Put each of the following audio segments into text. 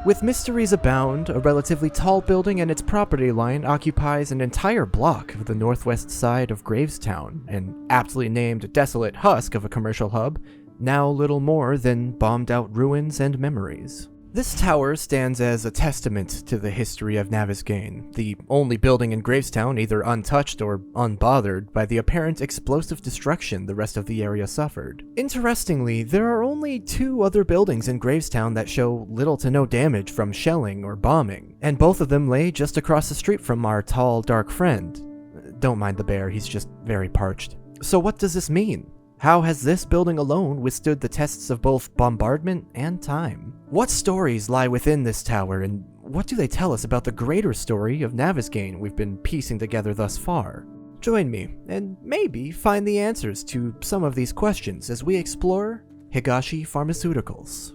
With mysteries abound, a relatively tall building and its property line occupies an entire block of the northwest side of Gravestown, an aptly named desolate husk of a commercial hub, now little more than bombed-out ruins and memories. This tower stands as a testament to the history of Navezgane, the only building in Gravestown either untouched or unbothered by the apparent explosive destruction the rest of the area suffered. Interestingly, there are only 2 other buildings in Gravestown that show little to no damage from shelling or bombing, and both of them lay just across the street from our tall, dark friend. Don't mind the bear, he's just very parched. So what does this mean? How has this building alone withstood the tests of both bombardment and time? What stories lie within this tower, and what do they tell us about the greater story of Navezgane we've been piecing together thus far? Join me, and maybe find the answers to some of these questions as we explore Higashi Pharmaceuticals.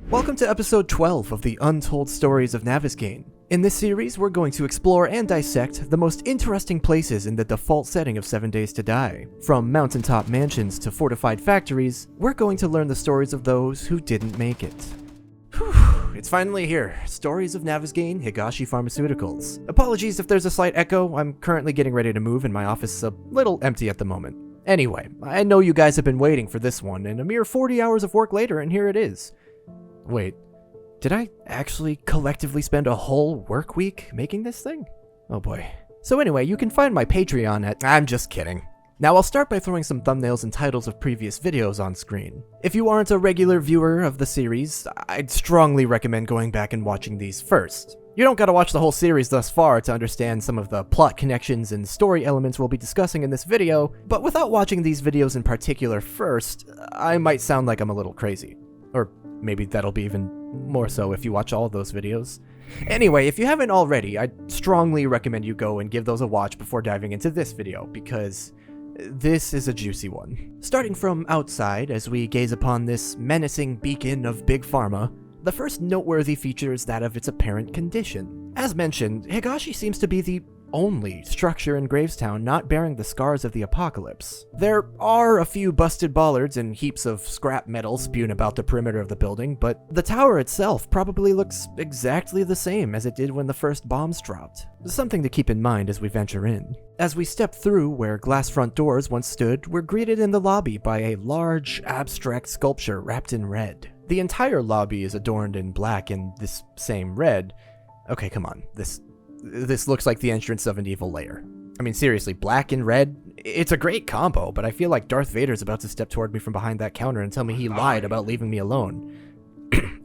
Welcome to episode 12 of the Untold Stories of Navezgane. In this series, we're going to explore and dissect the most interesting places in the default setting of 7 Days to Die. From mountaintop mansions to fortified factories, we're going to learn the stories of those who didn't make it. Whew, it's finally here. Stories of Navezgane, Higashi Pharmaceuticals. Apologies if there's a slight echo, I'm currently getting ready to move and my office is a little empty at the moment. Anyway, I know you guys have been waiting for this one, and a mere 40 hours of work later and here it is. Wait. Did I actually collectively spend a whole work week making this thing? Oh boy. So anyway, you can find my Patreon at... I'm just kidding. Now I'll start by throwing some thumbnails and titles of previous videos on screen. If you aren't a regular viewer of the series, I'd strongly recommend going back and watching these first. You don't gotta watch the whole series thus far to understand some of the plot connections and story elements we'll be discussing in this video, but without watching these videos in particular first, I might sound like I'm a little crazy. Or maybe that'll be even more so if you watch all of those videos. Anyway, if you haven't already, I'd strongly recommend you go and give those a watch before diving into this video, because this is a juicy one. Starting from outside, as we gaze upon this menacing beacon of Big Pharma, the first noteworthy feature is that of its apparent condition. As mentioned, Higashi seems to be the only structure in Gravestown not bearing the scars of the apocalypse. There are a few busted bollards and heaps of scrap metal spewed about the perimeter of the building, but the tower itself probably looks exactly the same as it did when the first bombs dropped. Something to keep in mind as we venture in. As we step through where glass front doors once stood, we're greeted in the lobby by a large, abstract sculpture wrapped in red. The entire lobby is adorned in black and this same red. Okay, come on, This looks like the entrance of an evil lair. I mean, seriously, black and red? It's a great combo, but I feel like Darth Vader's about to step toward me from behind that counter and tell me he lied about leaving me alone.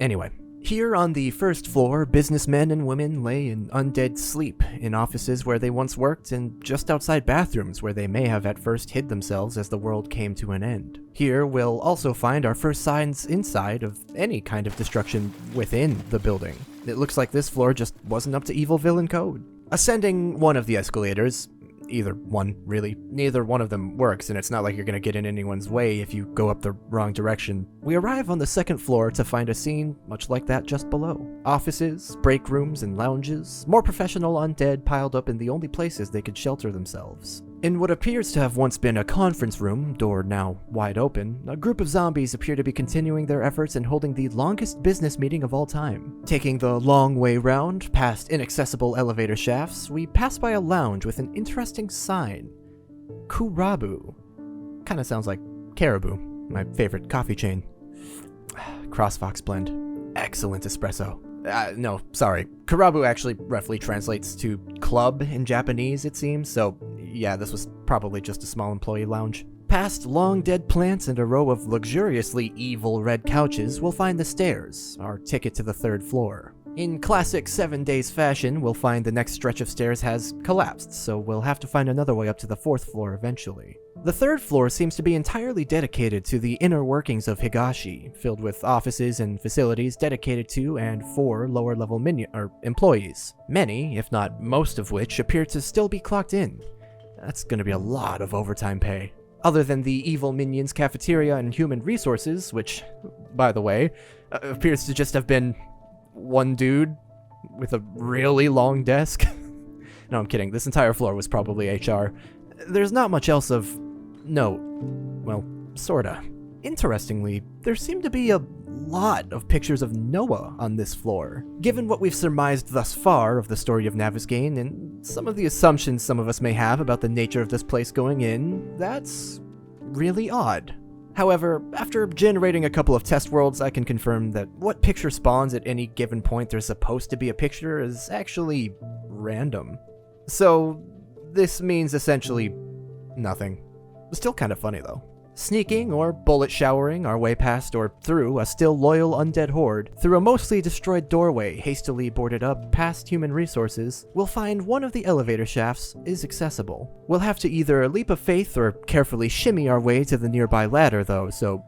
Anyway, here on the first floor, businessmen and women lay in undead sleep in offices where they once worked and just outside bathrooms where they may have at first hid themselves as the world came to an end. Here, we'll also find our first signs inside of any kind of destruction within the building. It looks like this floor just wasn't up to evil villain code. Ascending one of the escalators, either one, really, neither one of them works, and it's not like you're gonna get in anyone's way if you go up the wrong direction. We arrive on the second floor to find a scene much like that just below. Offices, break rooms, and lounges, more professional undead piled up in the only places they could shelter themselves. In what appears to have once been a conference room, door now wide open, a group of zombies appear to be continuing their efforts in holding the longest business meeting of all time. Taking the long way round, past inaccessible elevator shafts, we pass by a lounge with an interesting sign. Kurabu. Kinda sounds like Caribou, my favorite coffee chain. Crossfox blend. Excellent espresso. No, sorry. Kurabu actually roughly translates to club in Japanese, it seems, so yeah, this was probably just a small employee lounge. Past long dead plants and a row of luxuriously evil red couches, we'll find the stairs, our ticket to the third floor. In classic 7 Days fashion, we'll find the next stretch of stairs has collapsed, so we'll have to find another way up to the fourth floor eventually. The third floor seems to be entirely dedicated to the inner workings of Higashi, filled with offices and facilities dedicated to and for lower-level employees. Many, if not most of which, appear to still be clocked in. That's gonna be a lot of overtime pay. Other than the evil minions cafeteria and human resources, which, by the way, appears to just have been one dude with a really long desk. No, I'm kidding. This entire floor was probably HR. There's not much else of note. Well, sorta. Interestingly, there seem to be a lot of pictures of Noah on this floor. Given what we've surmised thus far of the story of Navezgane and some of the assumptions some of us may have about the nature of this place going in, that's really odd. However, after generating a couple of test worlds, I can confirm that what picture spawns at any given point there's supposed to be a picture is actually random. So, this means essentially nothing. Still kind of funny though. Sneaking or bullet showering our way past or through a still loyal undead horde, through a mostly destroyed doorway hastily boarded up past human resources, we'll find one of the elevator shafts is accessible. We'll have to either leap of faith or carefully shimmy our way to the nearby ladder though, so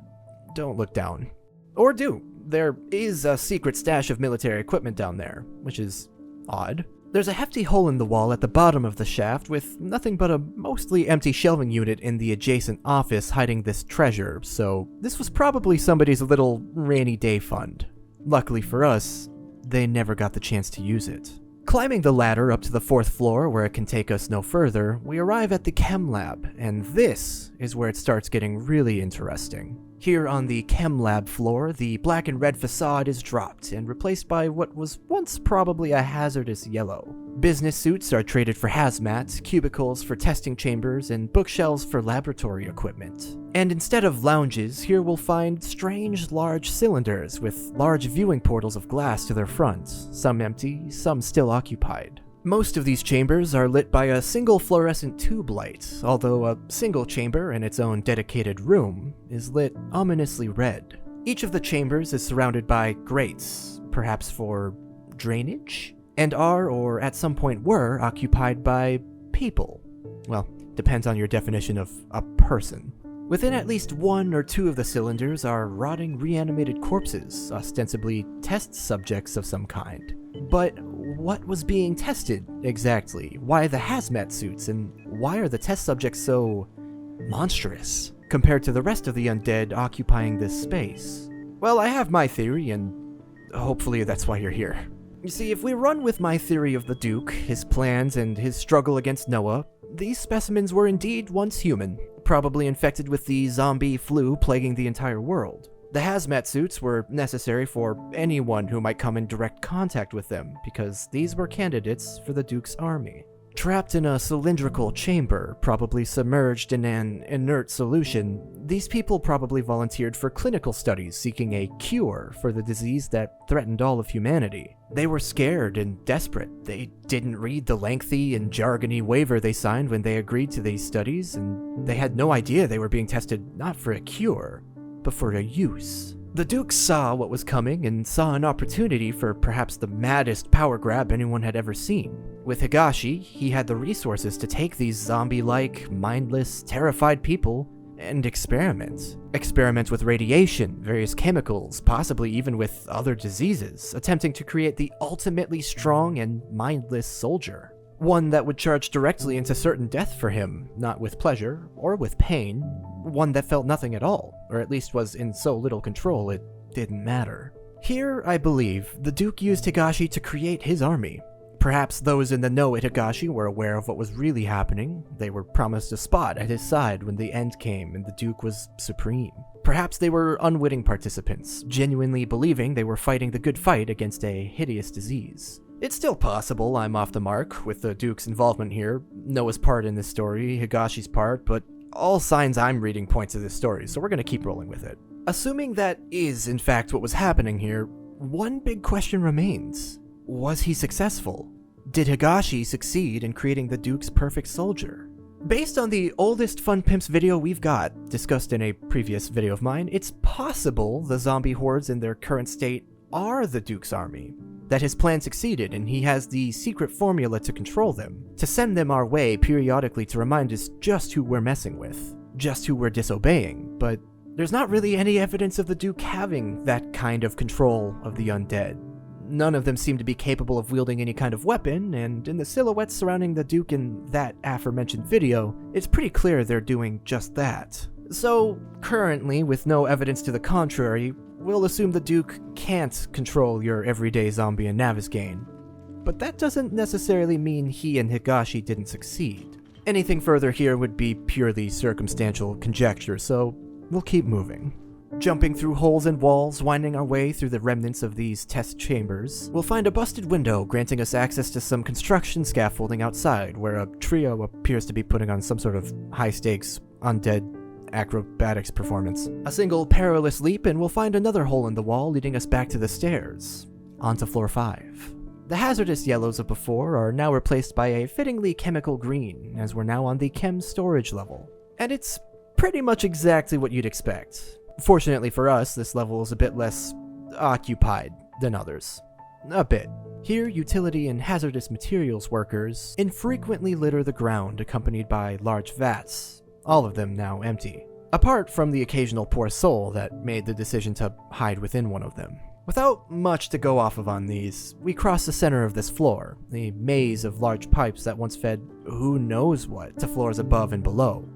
don't look down. Or do. There is a secret stash of military equipment down there, which is odd. There's a hefty hole in the wall at the bottom of the shaft with nothing but a mostly empty shelving unit in the adjacent office hiding this treasure, so this was probably somebody's little rainy day fund. Luckily for us, they never got the chance to use it. Climbing the ladder up to the 4th floor where it can take us no further, we arrive at the chem lab, and this is where it starts getting really interesting. Here on the chem lab floor, the black and red facade is dropped and replaced by what was once probably a hazardous yellow. Business suits are traded for hazmat, cubicles for testing chambers, and bookshelves for laboratory equipment. And instead of lounges, here we'll find strange large cylinders with large viewing portals of glass to their fronts, some empty, some still occupied. Most of these chambers are lit by a single fluorescent tube light, although a single chamber in its own dedicated room is lit ominously red. Each of the chambers is surrounded by grates, perhaps for drainage, and are, or at some point were, occupied by people. Well, depends on your definition of a person. Within at least 1 or 2 of the cylinders are rotting reanimated corpses, ostensibly test subjects of some kind. But what was being tested exactly? Why the hazmat suits, and why are the test subjects so monstrous compared to the rest of the undead occupying this space? Well, I have my theory, and hopefully that's why you're here. You see, if we run with my theory of the Duke, his plans, and his struggle against Noah, these specimens were indeed once human, probably infected with the zombie flu plaguing the entire world. The hazmat suits were necessary for anyone who might come in direct contact with them, because these were candidates for the Duke's army. Trapped in a cylindrical chamber, probably submerged in an inert solution, these people probably volunteered for clinical studies seeking a cure for the disease that threatened all of humanity. They were scared and desperate. They didn't read the lengthy and jargony waiver they signed when they agreed to these studies, and they had no idea they were being tested not for a cure, but for a use. The Duke saw what was coming and saw an opportunity for perhaps the maddest power grab anyone had ever seen. With Higashi, he had the resources to take these zombie-like, mindless, terrified people and experiment. Experiment with radiation, various chemicals, possibly even with other diseases, attempting to create the ultimately strong and mindless soldier. One that would charge directly into certain death for him, not with pleasure or with pain. One that felt nothing at all, or at least was in so little control it didn't matter. Here, I believe, the Duke used Higashi to create his army. Perhaps those in the know at Higashi were aware of what was really happening. They were promised a spot at his side when the end came and the Duke was supreme. Perhaps they were unwitting participants, genuinely believing they were fighting the good fight against a hideous disease. It's still possible I'm off the mark with the Duke's involvement here, Noah's part in this story, Higashi's part, but all signs I'm reading point to this story, so we're gonna keep rolling with it. Assuming that is in fact what was happening here, one big question remains. Was he successful? Did Higashi succeed in creating the Duke's perfect soldier? Based on the oldest Fun Pimps video we've got, discussed in a previous video of mine, it's possible the zombie hordes in their current state are the Duke's army. That his plan succeeded and he has the secret formula to control them, to send them our way periodically to remind us just who we're messing with, just who we're disobeying, but there's not really any evidence of the Duke having that kind of control of the undead. None of them seem to be capable of wielding any kind of weapon, and in the silhouettes surrounding the Duke in that aforementioned video, it's pretty clear they're doing just that. So, currently, with no evidence to the contrary, we'll assume the Duke can't control your everyday zombie in Navezgane. But that doesn't necessarily mean he and Higashi didn't succeed. Anything further here would be purely circumstantial conjecture, so we'll keep moving. Jumping through holes in walls, winding our way through the remnants of these test chambers, we'll find a busted window granting us access to some construction scaffolding outside, where a trio appears to be putting on some sort of high-stakes, undead acrobatics performance. A single perilous leap and we'll find another hole in the wall leading us back to the stairs, onto floor 5. The hazardous yellows of before are now replaced by a fittingly chemical green, as we're now on the chem storage level. And it's pretty much exactly what you'd expect. Fortunately for us, this level is a bit less occupied than others. A bit. Here, utility and hazardous materials workers infrequently litter the ground, accompanied by large vats, all of them now empty. Apart from the occasional poor soul that made the decision to hide within one of them. Without much to go off of on these, we cross the center of this floor, a maze of large pipes that once fed who knows what to floors above and below.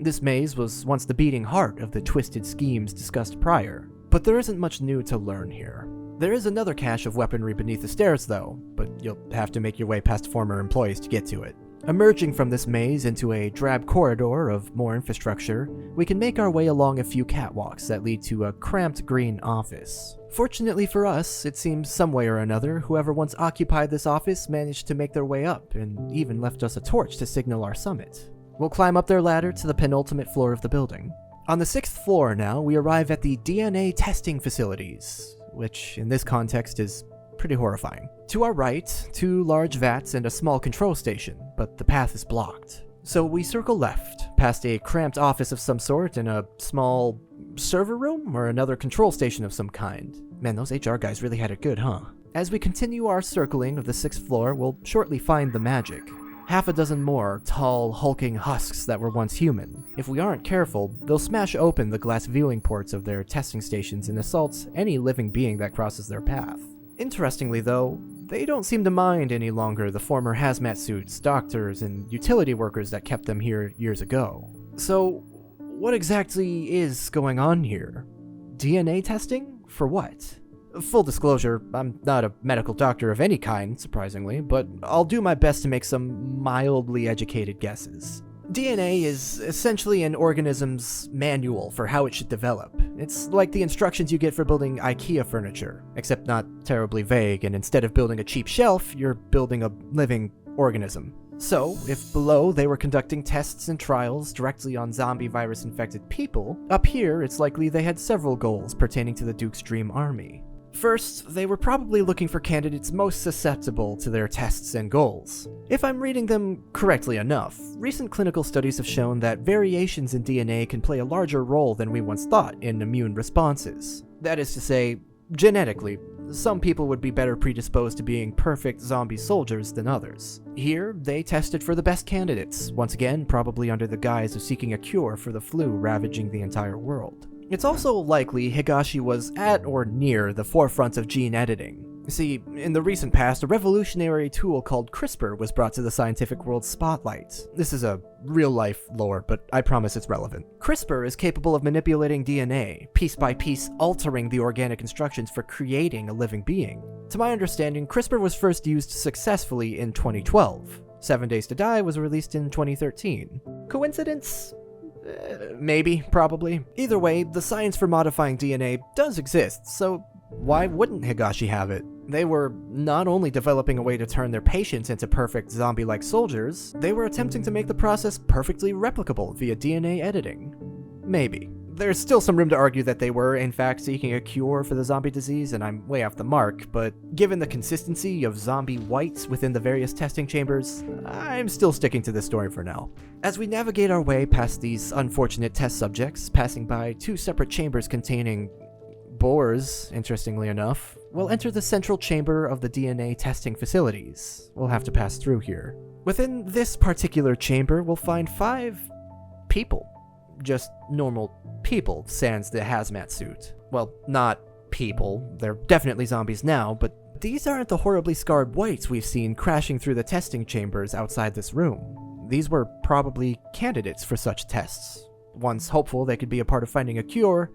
This maze was once the beating heart of the twisted schemes discussed prior, but there isn't much new to learn here. There is another cache of weaponry beneath the stairs though, but you'll have to make your way past former employees to get to it. Emerging from this maze into a drab corridor of more infrastructure, we can make our way along a few catwalks that lead to a cramped green office. Fortunately for us, it seems some way or another, whoever once occupied this office managed to make their way up and even left us a torch to signal our summit. We'll climb up their ladder to the penultimate floor of the building. On the 6th floor now, we arrive at the DNA testing facilities, which in this context is pretty horrifying. To our right, 2 large vats and a small control station, but the path is blocked. So we circle left, past a cramped office of some sort and a small server room or another control station of some kind. Man, those HR guys really had it good, huh? As we continue our circling of the 6th floor, we'll shortly find the magic. Half a dozen more tall, hulking husks that were once human. If we aren't careful, they'll smash open the glass viewing ports of their testing stations and assault any living being that crosses their path. Interestingly though, they don't seem to mind any longer the former hazmat suits, doctors, and utility workers that kept them here years ago. So, what exactly is going on here? DNA testing? For what? Full disclosure, I'm not a medical doctor of any kind, surprisingly, but I'll do my best to make some mildly educated guesses. DNA is essentially an organism's manual for how it should develop. It's like the instructions you get for building IKEA furniture, except not terribly vague, and instead of building a cheap shelf, you're building a living organism. So, if below they were conducting tests and trials directly on zombie virus-infected people, up here it's likely they had several goals pertaining to the Duke's Dream Army. First, they were probably looking for candidates most susceptible to their tests and goals. If I'm reading them correctly enough, recent clinical studies have shown that variations in DNA can play a larger role than we once thought in immune responses. That is to say, genetically, some people would be better predisposed to being perfect zombie soldiers than others. Here, they tested for the best candidates, once again probably under the guise of seeking a cure for the flu ravaging the entire world. It's also likely Higashi was at or near the forefront of gene editing. See, in the recent past, a revolutionary tool called CRISPR was brought to the scientific world's spotlight. This is a real-life lore, but I promise it's relevant. CRISPR is capable of manipulating DNA, piece by piece altering the organic instructions for creating a living being. To my understanding, CRISPR was first used successfully in 2012. 7 Days to Die was released in 2013. Coincidence? Maybe, probably. Either way, the science for modifying DNA does exist, so why wouldn't Higashi have it? They were not only developing a way to turn their patients into perfect zombie-like soldiers, they were attempting to make the process perfectly replicable via DNA editing. Maybe. There's still some room to argue that they were, in fact, seeking a cure for the zombie disease, and I'm way off the mark, but given the consistency of zombie whites within the various testing chambers, I'm still sticking to this story for now. As we navigate our way past these unfortunate test subjects, passing by 2 separate chambers containing boars, interestingly enough, we'll enter the central chamber of the DNA testing facilities. We'll have to pass through here. Within this particular chamber, we'll find 5 people. Just normal people, sans the hazmat suit. Well, not people. They're definitely zombies now, but these aren't the horribly scarred whites we've seen crashing through the testing chambers outside this room. These were probably candidates for such tests. Once hopeful they could be a part of finding a cure,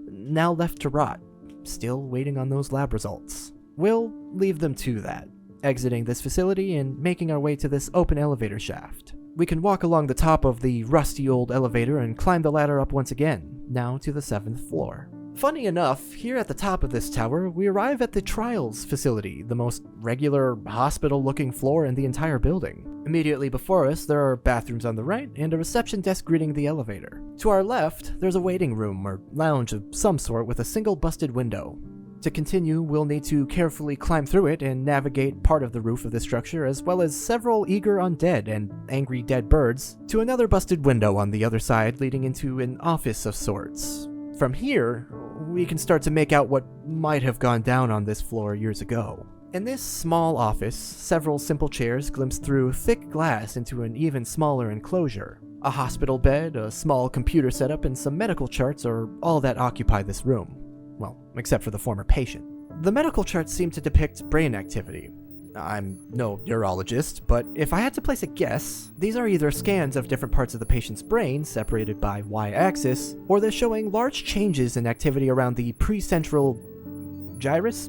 now left to rot, still waiting on those lab results. We'll leave them to that, exiting this facility and making our way to this open elevator shaft. we can walk along the top of the rusty old elevator and climb the ladder up once again, now to the 7th floor. Funny enough, here at the top of this tower, we arrive at the trials facility, the most regular hospital-looking floor in the entire building. Immediately before us, there are bathrooms on the right and a reception desk greeting the elevator. To our left, there's a waiting room or lounge of some sort with a single busted window. To continue, we'll need to carefully climb through it and navigate part of the roof of the structure, as well as several eager undead and angry dead birds, to another busted window on the other side leading into an office of sorts. From here, we can start to make out what might have gone down on this floor years ago. In this small office, several simple chairs glimpse through thick glass into an even smaller enclosure. A hospital bed, a small computer setup, and some medical charts are all that occupy this room. Well, except for the former patient. The medical charts seem to depict brain activity. I'm no neurologist, but if I had to place a guess, these are either scans of different parts of the patient's brain separated by y-axis, or they're showing large changes in activity around the precentral gyrus?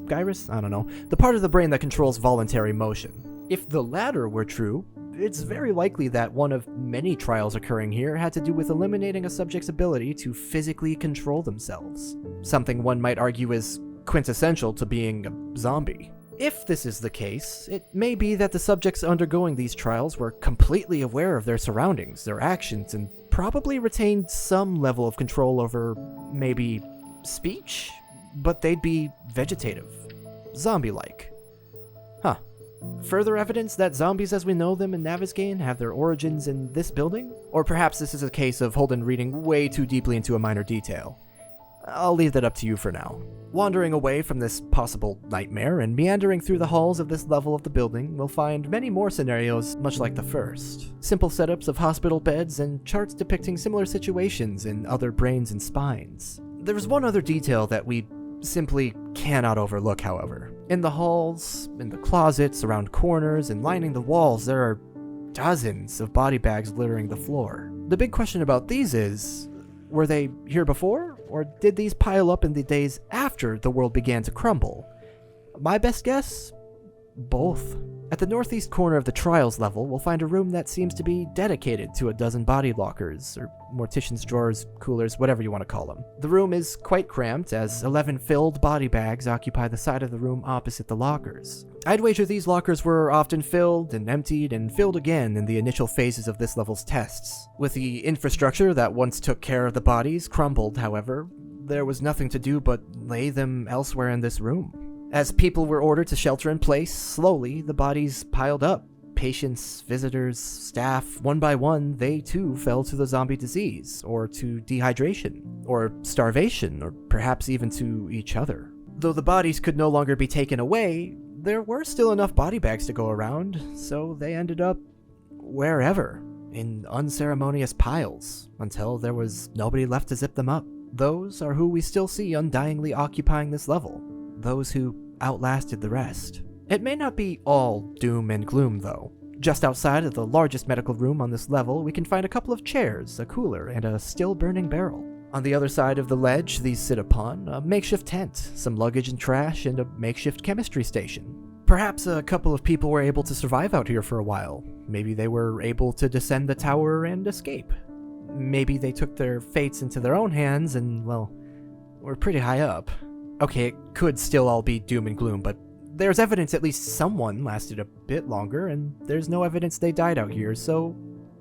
I don't know. The part of the brain that controls voluntary motion. If the latter were true, it's very likely that one of many trials occurring here had to do with eliminating a subject's ability to physically control themselves. Something one might argue is quintessential to being a zombie. If this is the case, it may be that the subjects undergoing these trials were completely aware of their surroundings, their actions, and probably retained some level of control over, maybe, speech? But they'd be vegetative. Zombie-like. Huh. Further evidence that zombies as we know them in Navezgane have their origins in this building? Or perhaps this is a case of Holden reading way too deeply into a minor detail. I'll leave that up to you for now. Wandering away from this possible nightmare and meandering through the halls of this level of the building, we'll find many more scenarios much like the first. Simple setups of hospital beds and charts depicting similar situations in other brains and spines. There's one other detail that we simply cannot overlook, however. In the halls, in the closets, around corners, and lining the walls, there are dozens of body bags littering the floor. The big question about these is, were they here before, or did these pile up in the days after the world began to crumble? My best guess? Both. At the northeast corner of the trials level, we'll find a room that seems to be dedicated to a dozen body lockers, or mortician's drawers, coolers, whatever you want to call them. The room is quite cramped, as 11 filled body bags occupy the side of the room opposite the lockers. I'd wager these lockers were often filled and emptied and filled again in the initial phases of this level's tests. With the infrastructure that once took care of the bodies crumbled, however, there was nothing to do but lay them elsewhere in this room. As people were ordered to shelter in place, slowly the bodies piled up. Patients, visitors, staff, one by one, they too fell to the zombie disease, or to dehydration, or starvation, or perhaps even to each other. Though the bodies could no longer be taken away, there were still enough body bags to go around, so they ended up wherever, in unceremonious piles, until there was nobody left to zip them up. Those are who we still see undyingly occupying this level. Those who outlasted the rest. It may not be all doom and gloom, though. Just outside of the largest medical room on this level, we can find a couple of chairs, a cooler, and a still-burning barrel. On the other side of the ledge these sit upon, a makeshift tent, some luggage and trash, and a makeshift chemistry station. Perhaps a couple of people were able to survive out here for a while. Maybe they were able to descend the tower and escape. Maybe they took their fates into their own hands and, well, were pretty high up. Okay, it could still all be doom and gloom, but there's evidence at least someone lasted a bit longer, and there's no evidence they died out here, so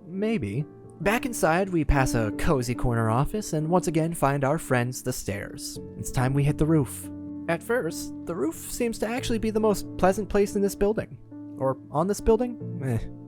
maybe. Back inside, we pass a cozy corner office and once again find our friends the stairs. It's time we hit the roof. At first, the roof seems to actually be the most pleasant place in this building. Or on this building?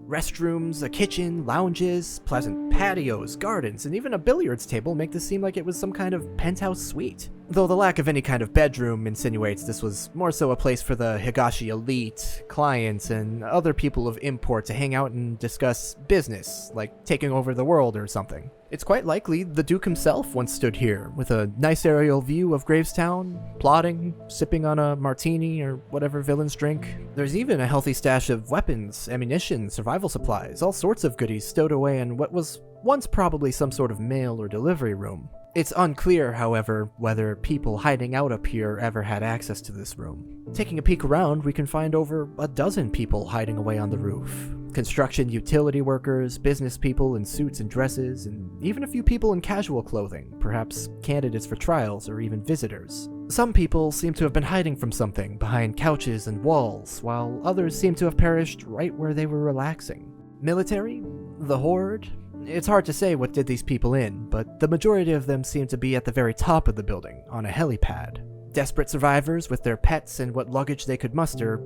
Restrooms, a kitchen, lounges, pleasant patios, gardens, and even a billiards table make this seem like it was some kind of penthouse suite. Though the lack of any kind of bedroom insinuates this was more so a place for the Higashi elite, clients, and other people of import to hang out and discuss business, like taking over the world or something. It's quite likely the Duke himself once stood here, with a nice aerial view of Gravestown, plotting, sipping on a martini or whatever villains drink. There's even a healthy stash of weapons, ammunition, survival supplies, all sorts of goodies stowed away in what was once probably some sort of mail or delivery room. It's unclear, however, whether people hiding out up here ever had access to this room. Taking a peek around, we can find over a dozen people hiding away on the roof. Construction utility workers, business people in suits and dresses, and even a few people in casual clothing, perhaps candidates for trials or even visitors. Some people seem to have been hiding from something behind couches and walls, while others seem to have perished right where they were relaxing. Military? The Horde? It's hard to say what did these people in, but the majority of them seem to be at the very top of the building, on a helipad. Desperate survivors with their pets and what luggage they could muster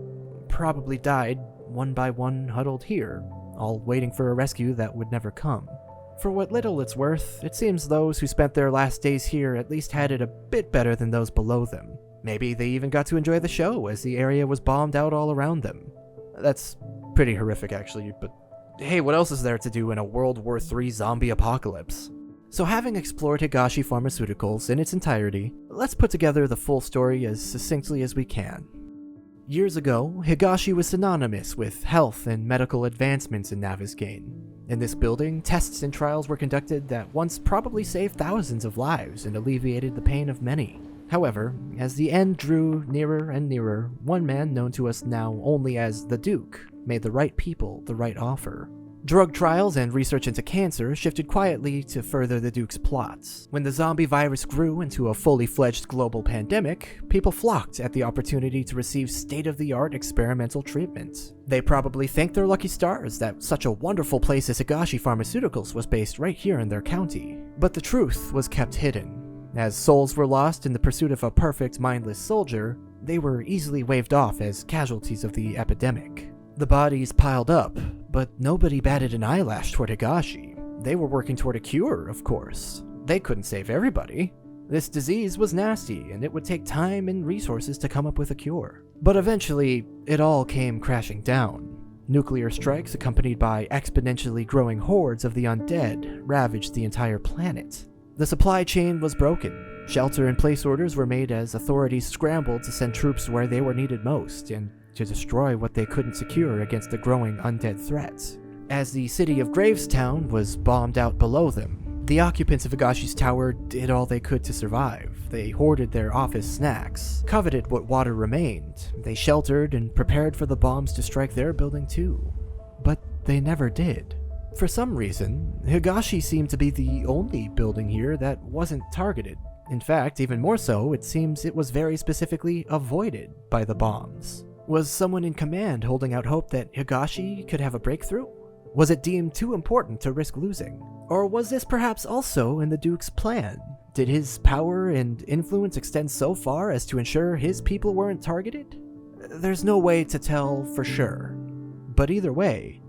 probably died one by one huddled here, all waiting for a rescue that would never come. For what little it's worth, it seems those who spent their last days here at least had it a bit better than those below them. Maybe they even got to enjoy the show as the area was bombed out all around them. That's pretty horrific actually, but hey, what else is there to do in a World War III zombie apocalypse? So having explored Higashi Pharmaceuticals in its entirety, let's put together the full story as succinctly as we can. Years ago, Higashi was synonymous with health and medical advancements in Navezgane. In this building, tests and trials were conducted that once probably saved thousands of lives and alleviated the pain of many. However, as the end drew nearer and nearer, one man known to us now only as the Duke made the right people the right offer. Drug trials and research into cancer shifted quietly to further the Duke's plots. When the zombie virus grew into a fully fledged global pandemic, people flocked at the opportunity to receive state-of-the-art experimental treatment. They probably thanked their lucky stars that such a wonderful place as Higashi Pharmaceuticals was based right here in their county. But the truth was kept hidden. As souls were lost in the pursuit of a perfect, mindless soldier, they were easily waved off as casualties of the epidemic. The bodies piled up, but nobody batted an eyelash toward Higashi. They were working toward a cure, of course. They couldn't save everybody. This disease was nasty, and it would take time and resources to come up with a cure. But eventually, it all came crashing down. Nuclear strikes accompanied by exponentially growing hordes of the undead ravaged the entire planet. The supply chain was broken. Shelter-in-place orders were made as authorities scrambled to send troops where they were needed most, and to destroy what they couldn't secure against the growing undead threats. As the city of Gravestown was bombed out below them, the occupants of Higashi's tower did all they could to survive. They hoarded their office snacks, coveted what water remained. They sheltered and prepared for the bombs to strike their building too. But they never did. For some reason, Higashi seemed to be the only building here that wasn't targeted. In fact, even more so, it seems it was very specifically avoided by the bombs. Was someone in command holding out hope that Higashi could have a breakthrough? Was it deemed too important to risk losing? Or was this perhaps also in the Duke's plan? Did his power and influence extend so far as to ensure his people weren't targeted? There's no way to tell for sure. But either way,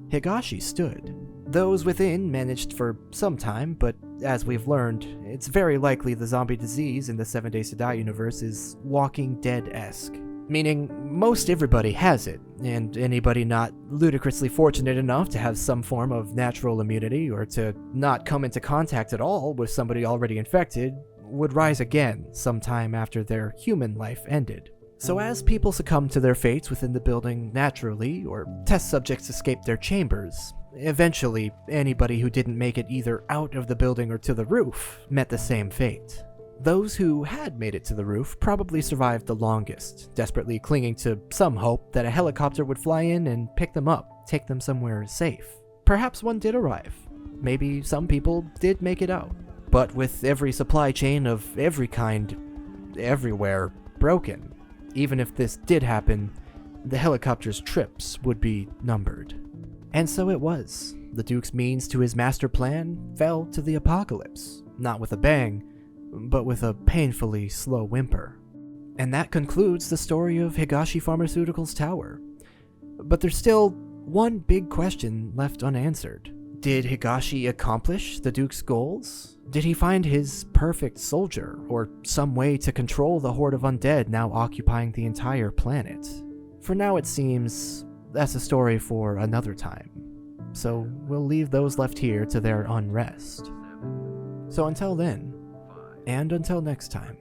Higashi stood. Those within managed for some time, but as we've learned, it's very likely the zombie disease in the 7 Days to Die universe is Walking Dead-esque. Meaning, most everybody has it, and anybody not ludicrously fortunate enough to have some form of natural immunity or to not come into contact at all with somebody already infected would rise again sometime after their human life ended. So as people succumbed to their fates within the building naturally, or test subjects escaped their chambers, eventually anybody who didn't make it either out of the building or to the roof met the same fate. Those who had made it to the roof probably survived the longest, desperately clinging to some hope that a helicopter would fly in and pick them up, take them somewhere safe. Perhaps one did arrive. Maybe some people did make it out. But with every supply chain of every kind, everywhere, broken, even if this did happen, the helicopter's trips would be numbered. And so it was. The Duke's means to his master plan fell to the apocalypse, not with a bang, but with a painfully slow whimper. And that concludes the story of Higashi Pharmaceuticals' tower. But there's still one big question left unanswered. Did Higashi accomplish the Duke's goals? Did he find his perfect soldier, or some way to control the horde of undead now occupying the entire planet? For now it seems that's a story for another time. So we'll leave those left here to their unrest. So until then, and until next time,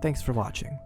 thanks for watching.